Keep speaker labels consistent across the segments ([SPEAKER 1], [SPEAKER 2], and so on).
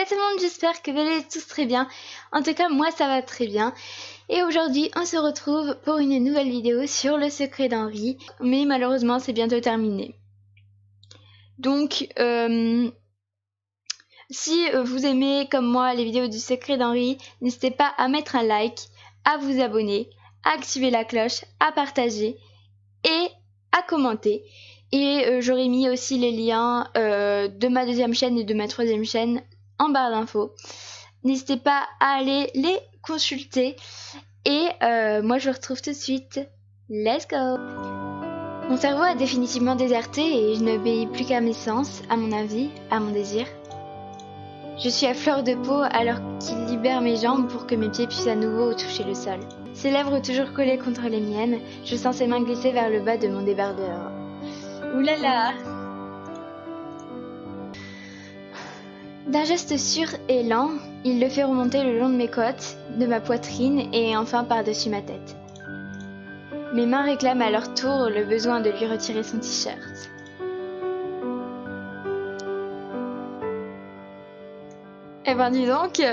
[SPEAKER 1] Salut tout le monde, j'espère que vous allez tous très bien. En tout cas, moi ça va très bien. Et aujourd'hui, on se retrouve pour une nouvelle vidéo sur le secret d'Henri. Mais malheureusement, c'est bientôt terminé. Donc, si vous aimez comme moi les vidéos du secret d'Henri, n'hésitez pas à mettre un like, à vous abonner, à activer la cloche, à partager et à commenter. Et j'aurai mis aussi les liens de ma deuxième chaîne et de ma troisième chaîne en barre d'infos. N'hésitez pas à aller les consulter. Et moi je vous retrouve tout de suite. Let's go! Mon cerveau a définitivement déserté et je n'obéis plus qu'à mes sens, à mon envie, à mon désir. Je suis à fleur de peau alors qu'il libère mes jambes pour que mes pieds puissent à nouveau toucher le sol. Ses lèvres toujours collées contre les miennes, je sens ses mains glisser vers le bas de mon débardeur. Oulala! D'un geste sûr et lent, il le fait remonter le long de mes côtes, de ma poitrine et enfin par-dessus ma tête. Mes mains réclament à leur tour le besoin de lui retirer son t-shirt. Eh ben dis donc,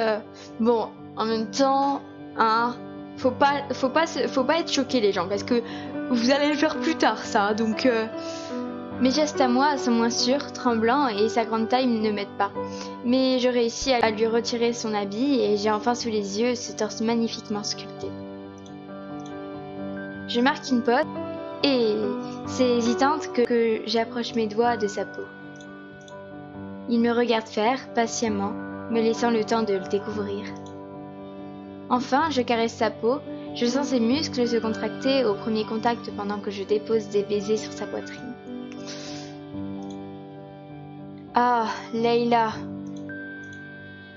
[SPEAKER 1] bon, en même temps, hein, faut pas être choqué les gens, parce que vous allez le faire plus tard ça, donc... Mes gestes à moi sont moins sûrs, tremblants et sa grande taille ne m'aide pas. Mais je réussis à lui retirer son habit et j'ai enfin sous les yeux ce torse magnifiquement sculpté. Je marque une pause et c'est hésitante que j'approche mes doigts de sa peau. Il me regarde faire, patiemment, me laissant le temps de le découvrir. Enfin, je caresse sa peau, je sens ses muscles se contracter au premier contact pendant que je dépose des baisers sur sa poitrine. Ah, Leïla.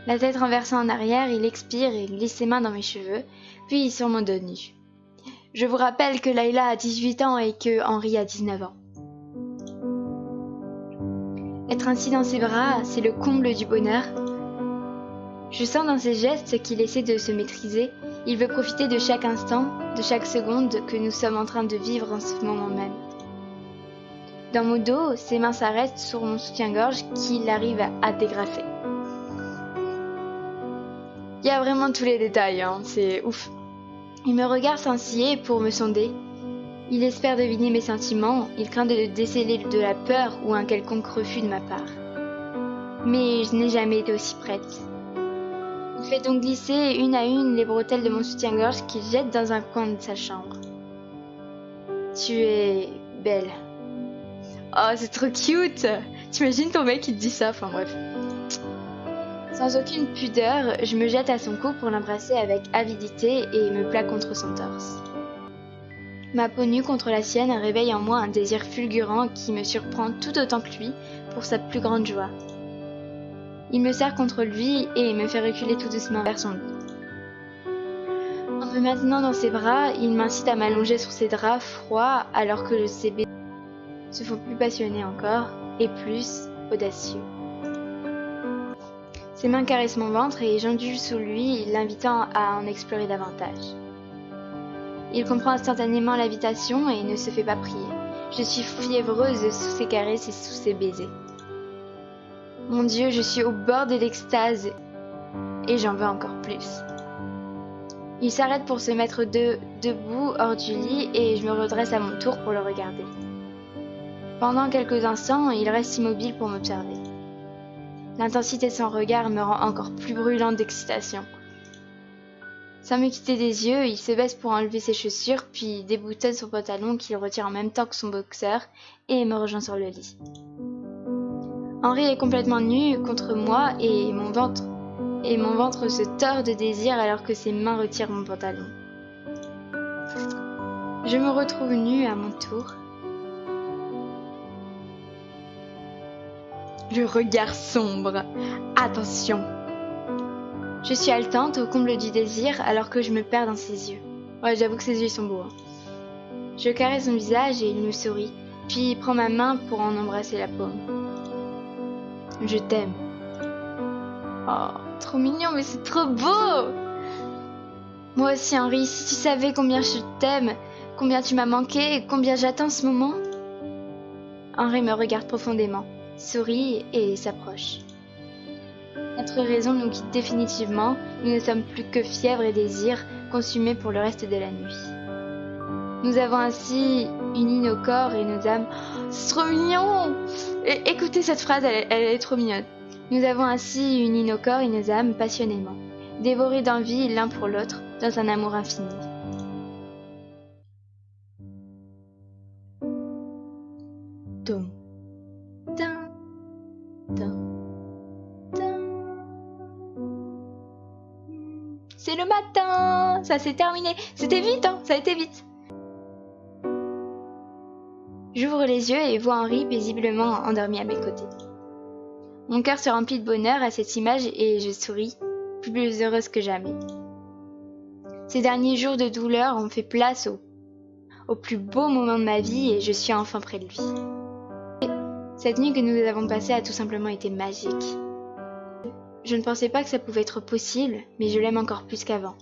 [SPEAKER 1] La tête renversée en arrière, il expire et glisse ses mains dans mes cheveux, puis sur mon dos nu. Je vous rappelle que Leïla a 18 ans et que Henri a 19 ans. Être ainsi dans ses bras, c'est le comble du bonheur. Je sens dans ses gestes qu'il essaie de se maîtriser. Il veut profiter de chaque instant, de chaque seconde que nous sommes en train de vivre en ce moment même. Dans mon dos, ses mains s'arrêtent sur mon soutien-gorge qu'il arrive à dégrafer. Il y a vraiment tous les détails, hein, c'est ouf. Il me regarde scier pour me sonder. Il espère deviner mes sentiments, il craint de déceler de la peur ou un quelconque refus de ma part. Mais je n'ai jamais été aussi prête. Il fait donc glisser une à une les bretelles de mon soutien-gorge qu'il jette dans un coin de sa chambre. Tu es belle. Oh, c'est trop cute! T'imagines ton mec qui te dit ça, enfin bref. Sans aucune pudeur, je me jette à son cou pour l'embrasser avec avidité et me plaque contre son torse. Ma peau nue contre la sienne réveille en moi un désir fulgurant qui me surprend tout autant que lui pour sa plus grande joie. Il me serre contre lui et me fait reculer tout doucement vers son lit. En me maintenant dans ses bras, il m'incite à m'allonger sur ses draps froids alors que ses baisers se font plus passionnés encore et plus audacieux. Ses mains caressent mon ventre et j'ondule sous lui, l'invitant à en explorer davantage. Il comprend instantanément l'invitation et ne se fait pas prier. Je suis fiévreuse sous ses caresses et sous ses baisers. Mon Dieu, je suis au bord de l'extase et j'en veux encore plus. Il s'arrête pour se mettre debout hors du lit et je me redresse à mon tour pour le regarder. Pendant quelques instants, il reste immobile pour m'observer. L'intensité de son regard me rend encore plus brûlante d'excitation. Sans me quitter des yeux, il se baisse pour enlever ses chaussures, puis déboutonne son pantalon qu'il retire en même temps que son boxeur et me rejoint sur le lit. Henri est complètement nu contre moi et mon ventre se tord de désir alors que ses mains retirent mon pantalon. Je me retrouve nue à mon tour. Le regard sombre. Attention. Je suis haletante au comble du désir alors que je me perds dans ses yeux. Ouais, j'avoue que ses yeux sont beaux. Hein. Je caresse son visage et il me sourit, puis il prend ma main pour en embrasser la paume. Je t'aime. Oh, trop mignon, mais c'est trop beau! Moi aussi, Henri, si tu savais combien je t'aime, combien tu m'as manqué et combien j'attends ce moment. Henri me regarde profondément, sourit et s'approche. Notre raison nous quitte définitivement, nous ne sommes plus que fièvre et désir, consumés pour le reste de la nuit. Nous avons ainsi uni nos corps et nos âmes. Oh, c'est trop mignon! Écoutez cette phrase, elle est trop mignonne. Nous avons ainsi uni nos corps et nos âmes passionnément, dévorés d'envie l'un pour l'autre, dans un amour infini. Tom. Tin. Tin. C'est le matin, ça s'est terminé. C'était vite, hein, ça a été vite. J'ouvre les yeux et vois Henri paisiblement endormi à mes côtés. Mon cœur se remplit de bonheur à cette image et je souris, plus heureuse que jamais. Ces derniers jours de douleur ont fait place au plus beau moment de ma vie et je suis enfin près de lui. Cette nuit que nous avons passée a tout simplement été magique. Je ne pensais pas que ça pouvait être possible, mais je l'aime encore plus qu'avant.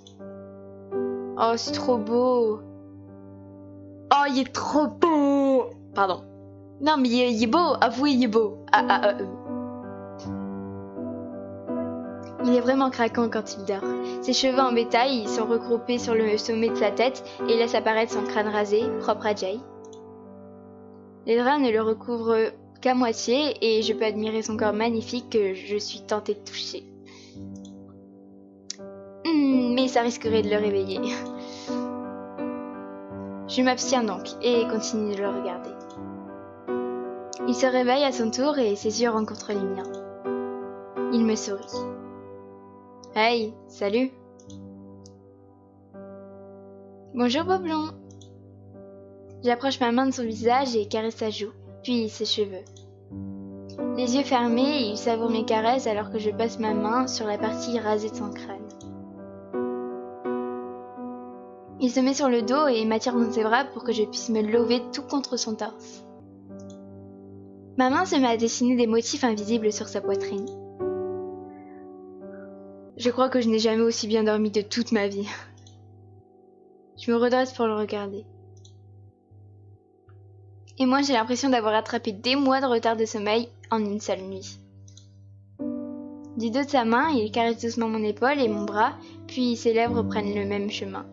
[SPEAKER 1] Oh, c'est trop beau! Oh, il est trop beau! Pardon. Non, mais il est beau! Avouez, il est beau! Il est vraiment craquant quand il dort. Ses cheveux en bétail sont regroupés sur le sommet de sa tête et laissent apparaître son crâne rasé, propre à Jay. Les draps ne le recouvrent qu'à moitié et je peux admirer son corps magnifique que je suis tentée de toucher. Mais ça risquerait de le réveiller. Je m'abstiens donc et continue de le regarder. Il se réveille à son tour et ses yeux rencontrent les miens. Il me sourit. Hey, salut. Bonjour Boblon. J'approche ma main de son visage et caresse sa joue, puis ses cheveux. Les yeux fermés, il savoure mes caresses alors que je passe ma main sur la partie rasée de son crâne. Il se met sur le dos et m'attire dans ses bras pour que je puisse me lever tout contre son torse. Ma main se met à dessiner des motifs invisibles sur sa poitrine. Je crois que je n'ai jamais aussi bien dormi de toute ma vie. Je me redresse pour le regarder. Et moi, j'ai l'impression d'avoir attrapé des mois de retard de sommeil en une seule nuit. Du dos de sa main, il caresse doucement mon épaule et mon bras, puis ses lèvres prennent le même chemin.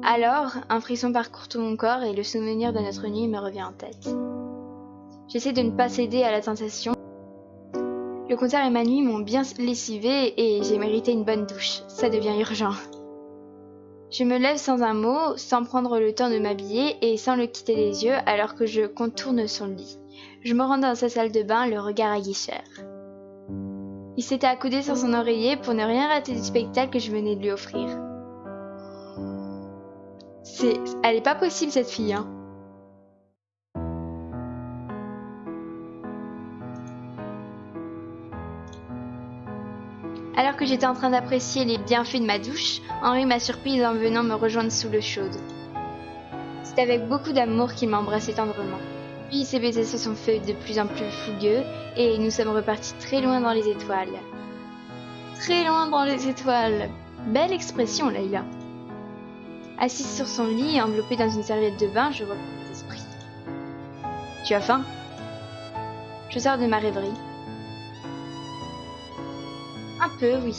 [SPEAKER 1] Alors, un frisson parcourt tout mon corps et le souvenir de notre nuit me revient en tête. J'essaie de ne pas céder à la tentation. Le concert et ma nuit m'ont bien lessivé et j'ai mérité une bonne douche. Ça devient urgent. Je me lève sans un mot, sans prendre le temps de m'habiller et sans le quitter des yeux alors que je contourne son lit. Je me rends dans sa salle de bain, le regard aguicheur. Il s'était accoudé sur son oreiller pour ne rien rater du spectacle que je venais de lui offrir. Elle est pas possible cette fille, hein. Alors que j'étais en train d'apprécier les bienfaits de ma douche, Henri m'a surprise en venant me rejoindre sous l'eau chaude. C'est avec beaucoup d'amour qu'il m'a embrassé tendrement. Puis ses baisers se sont faits de plus en plus fougueux et nous sommes repartis très loin dans les étoiles. Très loin dans les étoiles. Belle expression, Layla. Assise sur son lit, enveloppée dans une serviette de bain, je reprends mes esprits. Tu as faim? Je sors de ma rêverie. Un peu, oui.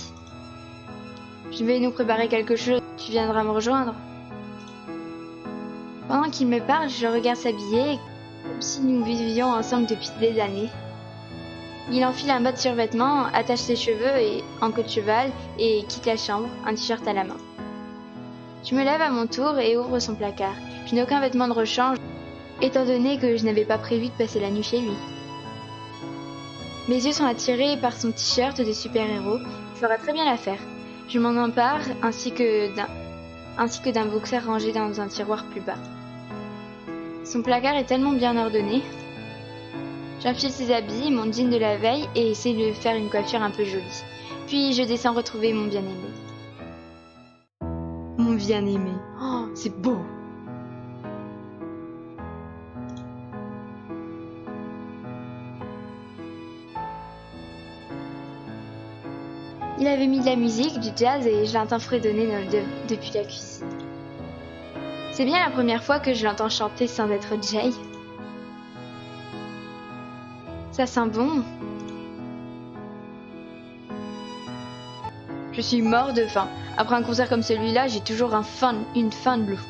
[SPEAKER 1] Je vais nous préparer quelque chose. Tu viendras me rejoindre. Pendant qu'il me parle, je regarde s'habiller, comme si nous vivions ensemble depuis des années. Il enfile un bas de survêtement, attache ses cheveux en queue de cheval et quitte la chambre, un t-shirt à la main. Je me lève à mon tour et ouvre son placard. Je n'ai aucun vêtement de rechange, étant donné que je n'avais pas prévu de passer la nuit chez lui. Mes yeux sont attirés par son t-shirt de super-héros, il fera très bien l'affaire. Je m'en empare, ainsi que d'un boxer rangé dans un tiroir plus bas. Son placard est tellement bien ordonné. J'enfile ses habits, mon jean de la veille et essaie de faire une coiffure un peu jolie. Puis je descends retrouver mon bien-aimé. Mon bien-aimé. Oh, c'est beau! Il avait mis de la musique, du jazz et je l'entends fredonner depuis la cuisine. C'est bien la première fois que je l'entends chanter sans être Jay. Ça sent bon. Je suis mort de faim. Après un concert comme celui-là, j'ai toujours une faim de loup.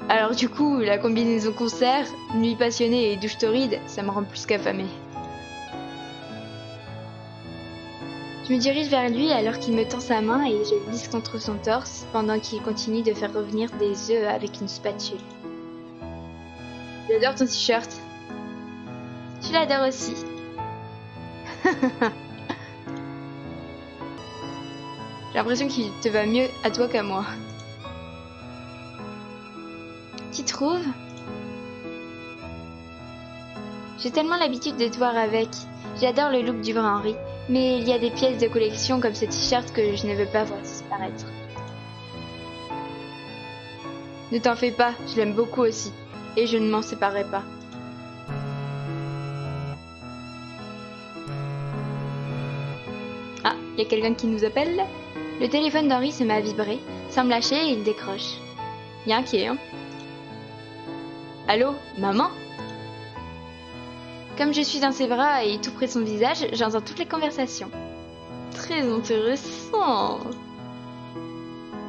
[SPEAKER 1] Alors du coup, la combinaison concert, nuit passionnée et douche torride, ça me rend plus qu'affamé. Je me dirige vers lui alors qu'il me tend sa main et je glisse contre son torse pendant qu'il continue de faire revenir des œufs avec une spatule. J'adore ton t-shirt. Tu l'adores aussi. J'ai l'impression qu'il te va mieux à toi qu'à moi. Tu trouves? J'ai tellement l'habitude de te voir avec. J'adore le look du vrai Henri, mais il y a des pièces de collection comme ce t-shirt que je ne veux pas voir disparaître. Ne t'en fais pas, je l'aime beaucoup aussi, et je ne m'en séparerai pas. Ah, il y a quelqu'un qui nous appelle? Le téléphone d'Henri se met à vibrer, sans me lâcher et il décroche. Il est inquiet, hein? Allô, maman? Comme je suis dans ses bras et tout près de son visage, j'entends toutes les conversations. Très intéressant.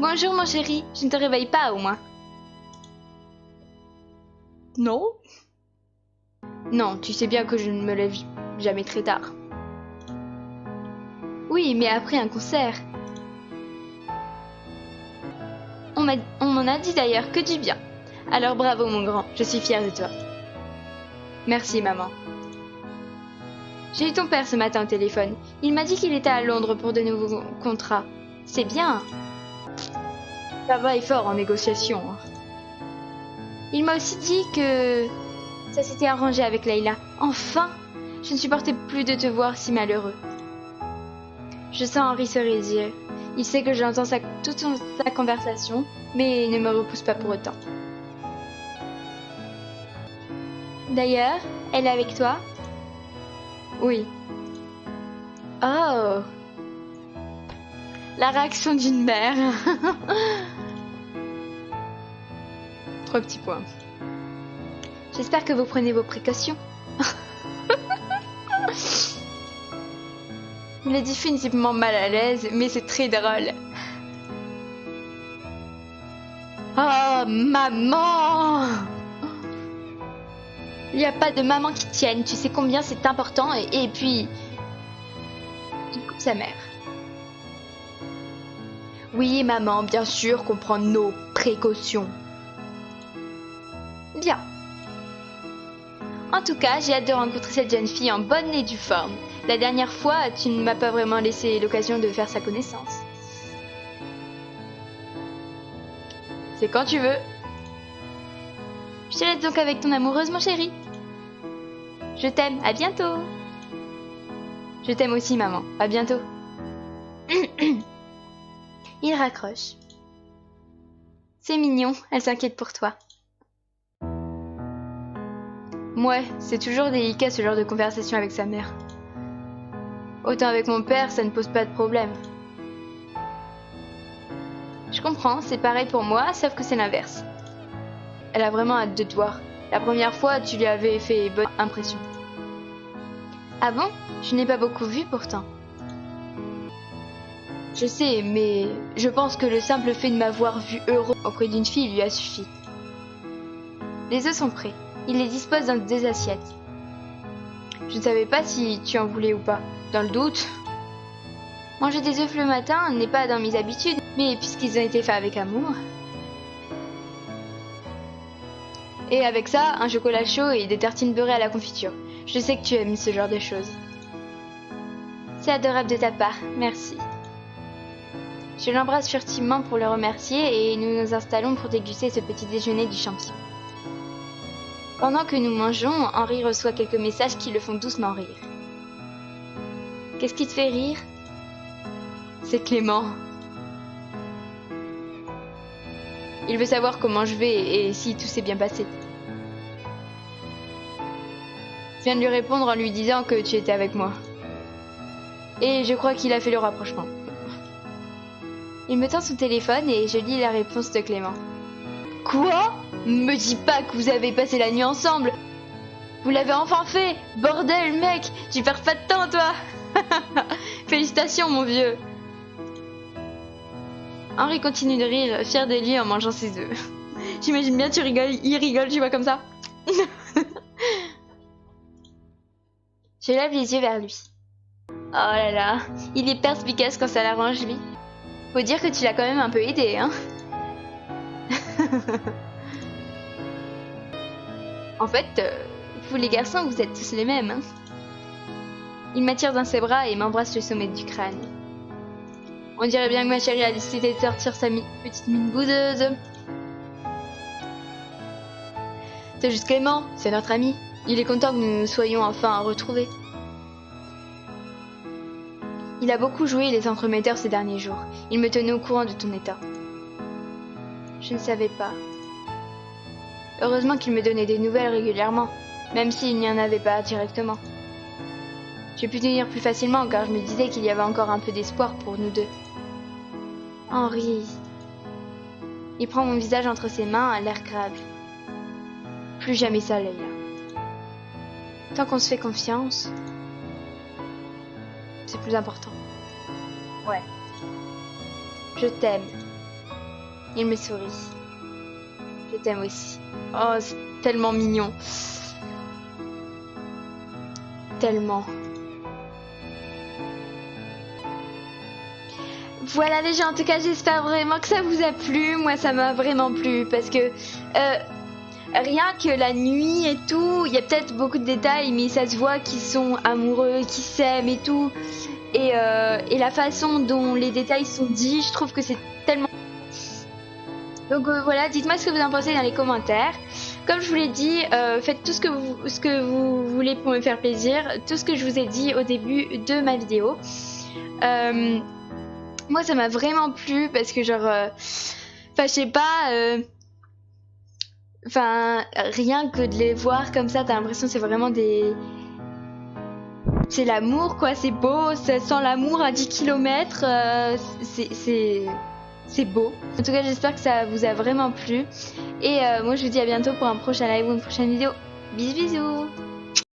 [SPEAKER 1] Bonjour mon chéri, je ne te réveille pas au moins. Non? Non, tu sais bien que je ne me lève jamais très tard. Oui, mais après un concert. On m'en a dit d'ailleurs que du bien. Alors bravo mon grand, je suis fière de toi. Merci maman. J'ai eu ton père ce matin au téléphone. Il m'a dit qu'il était à Londres pour de nouveaux contrats. C'est bien. Papa est fort en négociation. Il m'a aussi dit que ça s'était arrangé avec Leïla. Enfin, je ne supportais plus de te voir si malheureux. Je sens Henri se raidir. Il sait que j'entends toute sa conversation, mais il ne me repousse pas pour autant. D'ailleurs, elle est avec toi? Oui. Oh! La réaction d'une mère. 3 petits points. J'espère que vous prenez vos précautions. Il est définitivement mal à l'aise, mais c'est très drôle. Oh, maman! Il n'y a pas de maman qui tienne, tu sais combien c'est important et puis... Il coupe sa mère. Oui, maman, bien sûr qu'on prend nos précautions. Bien. En tout cas, j'ai hâte de rencontrer cette jeune fille en bonne et due forme. La dernière fois, tu ne m'as pas vraiment laissé l'occasion de faire sa connaissance. C'est quand tu veux. Je te laisse donc avec ton amoureuse, mon chéri. Je t'aime, à bientôt. Je t'aime aussi, maman, à bientôt. Il raccroche. C'est mignon, elle s'inquiète pour toi. Ouais, c'est toujours délicat ce genre de conversation avec sa mère. Autant avec mon père, ça ne pose pas de problème. Je comprends, c'est pareil pour moi, sauf que c'est l'inverse. Elle a vraiment hâte de te voir. La première fois, tu lui avais fait bonne impression. Ah bon? Je n'ai pas beaucoup vu pourtant. Je sais, mais je pense que le simple fait de m'avoir vu heureux auprès d'une fille lui a suffi. Les œufs sont prêts. Il les dispose dans 2 assiettes. Je ne savais pas si tu en voulais ou pas. Dans le doute. Manger des œufs le matin n'est pas dans mes habitudes, mais puisqu'ils ont été faits avec amour. Et avec ça, un chocolat chaud et des tartines beurrées à la confiture. Je sais que tu aimes ce genre de choses. C'est adorable de ta part, merci. Je l'embrasse furtivement pour le remercier et nous nous installons pour déguster ce petit déjeuner du champion. Pendant que nous mangeons, Henri reçoit quelques messages qui le font doucement rire. Qu'est-ce qui te fait rire? C'est Clément. Il veut savoir comment je vais et si tout s'est bien passé. Je viens de lui répondre en lui disant que tu étais avec moi. Et je crois qu'il a fait le rapprochement. Il me tend son téléphone et je lis la réponse de Clément. Quoi? Me dis pas que vous avez passé la nuit ensemble. Vous l'avez enfin fait. Bordel, mec, tu perds pas de temps, toi. Félicitations, mon vieux. Henri continue de rire, fier de lui en mangeant ses œufs. J'imagine bien, il rigole, tu vois, comme ça. Je lève les yeux vers lui. Oh là là, il est perspicace quand ça l'arrange, lui. Faut dire que tu l'as quand même un peu aidé, hein. En fait, vous les garçons, vous êtes tous les mêmes, hein. Il m'attire dans ses bras et m'embrasse le sommet du crâne. On dirait bien que ma chérie a décidé de sortir sa petite mine boudeuse. C'est juste Clément, c'est notre ami. Il est content que nous soyons enfin retrouvés. Il a beaucoup joué les entremetteurs ces derniers jours. Il me tenait au courant de ton état. Je ne savais pas. Heureusement qu'il me donnait des nouvelles régulièrement, même s'il n'y en avait pas directement. J'ai pu tenir plus facilement car je me disais qu'il y avait encore un peu d'espoir pour nous deux. Henri. Il prend mon visage entre ses mains à l'air grave. Plus jamais ça, Leila. Tant qu'on se fait confiance, c'est plus important. Ouais. Je t'aime. Il me sourit. Je t'aime aussi. Oh, c'est tellement mignon. Tellement. Voilà les gens, en tout cas j'espère vraiment que ça vous a plu. Moi ça m'a vraiment plu parce que rien que la nuit et tout, il y a peut-être beaucoup de détails mais ça se voit qu'ils sont amoureux, qu'ils s'aiment et tout. Et la façon dont les détails sont dits, je trouve que c'est tellement... Donc voilà, dites-moi ce que vous en pensez dans les commentaires. Comme je vous l'ai dit, faites tout ce que vous voulez pour me faire plaisir. Tout ce que je vous ai dit au début de ma vidéo. Moi ça m'a vraiment plu parce que genre... Enfin je sais pas... Enfin rien que de les voir comme ça, t'as l'impression que c'est vraiment des... C'est l'amour quoi, c'est beau, ça sent l'amour à 10 km, c'est beau. En tout cas j'espère que ça vous a vraiment plu. Et moi je vous dis à bientôt pour un prochain live ou une prochaine vidéo. Bisous bisous.